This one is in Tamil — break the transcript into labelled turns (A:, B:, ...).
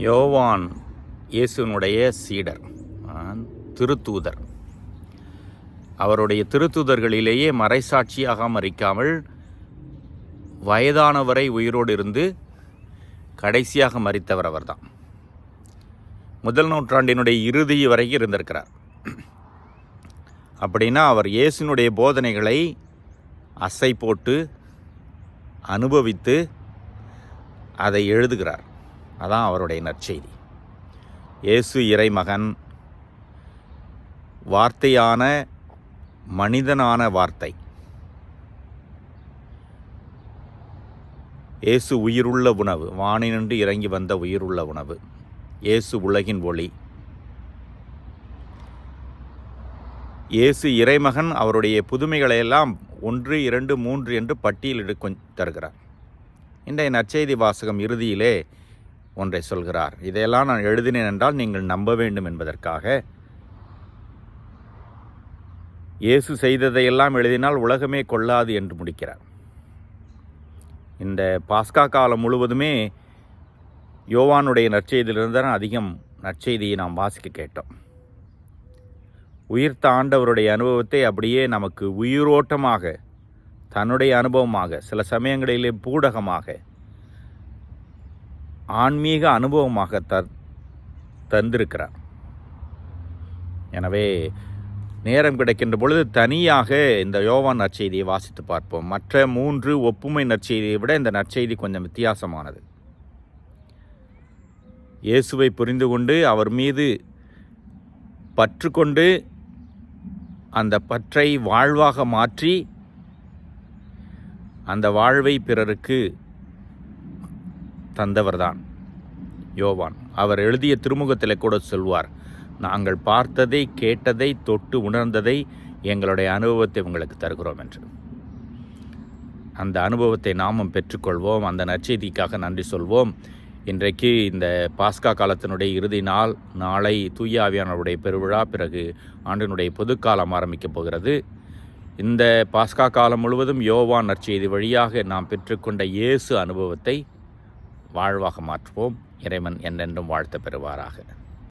A: யோவான் இயேசுனுடைய சீடர், திருத்தூதர். அவருடைய திருத்தூதர்களிலேயே மறைசாட்சியாக மறிக்காமல் வயதானவரை உயிரோடு இருந்து கடைசியாக மரித்தவர் அவர்தான். முதல் நூற்றாண்டினுடைய இறுதி வரைக்கும் இருந்திருக்கிறார். அப்படின்னா அவர் இயேசுனுடைய போதனைகளை அசை போட்டு அனுபவித்து அதை எழுதுகிறார். அதான் அவருடைய நற்செய்தி. இயேசு இறைமகன், வார்த்தையான மனிதனான வார்த்தை. இயேசு உயிருள்ள உணவு, வானினின்று இறங்கி வந்த உயிருள்ள உணவு. இயேசு உலகின் ஒளி. இயேசு இறைமகன். அவருடைய புதுமைகளையெல்லாம் 1, 2, 3 என்று பட்டியலிட்டு தருகிறார். இன்றைய நற்செய்தி வாசகம் இறுதியிலே ஒன்றை சொல்கிறார். இதையெல்லாம் நான் எழுதினேன் என்றால் நீங்கள் நம்ப வேண்டும் என்பதற்காக. இயேசு செய்ததையெல்லாம் எழுதினால் உலகமே கொள்ளாது என்று முடிக்கிறார். இந்த பாஸ்கா காலம் முழுவதுமே யோவானுடைய நற்செய்தியிலிருந்து தான் அதிகம் நற்செய்தியை நாம் வாசிக்க கேட்டோம். உயிர்த்த ஆண்டவருடைய அனுபவத்தை அப்படியே நமக்கு உயிரோட்டமாக, தன்னுடைய அனுபவமாக, சில சமயங்களிலே பூடகமாக, ஆன்மீக அனுபவமாக தந்திருக்கிறார். எனவே நேரம் கிடைக்கின்ற பொழுது தனியாக இந்த யோவான் நற்செய்தியை வாசித்து பார்ப்போம். மற்ற 3 ஒப்புமை நற்செய்தியை விட இந்த நற்செய்தி கொஞ்சம் வித்தியாசமானது. இயேசுவை புரிந்து கொண்டு அவர் மீது பற்று கொண்டு அந்த பற்றை வாழ்வாக மாற்றி அந்த வாழ்வை பிறருக்கு தந்தவர்தான் யோவான். அவர் எழுதிய திருமுகத்தில் கூட சொல்வார், நாங்கள் பார்த்ததை, கேட்டதை, தொட்டு உணர்ந்ததை, எங்களுடைய அனுபவத்தை உங்களுக்கு தருகிறோம் என்று. அந்த அனுபவத்தை நாமும் பெற்றுக்கொள்வோம். அந்த நற்செய்திக்காக நன்றி சொல்வோம். இன்றைக்கு இந்த பாஸ்கா காலத்தினுடைய இறுதி நாள். நாளை தூய ஆவியானவருடைய பெருவிழா. பிறகு ஆண்டினுடைய பொதுக்காலம் ஆரம்பிக்கப் போகிறது. இந்த பாஸ்கா காலம் முழுவதும் யோவான் நற்செய்தி வழியாக நாம் பெற்றுக்கொண்ட இயேசு அனுபவத்தை வாழ்வாக மாற்றுவோம். இறைவன் என்றென்றும் வாழ்த்த பெறுவாராக.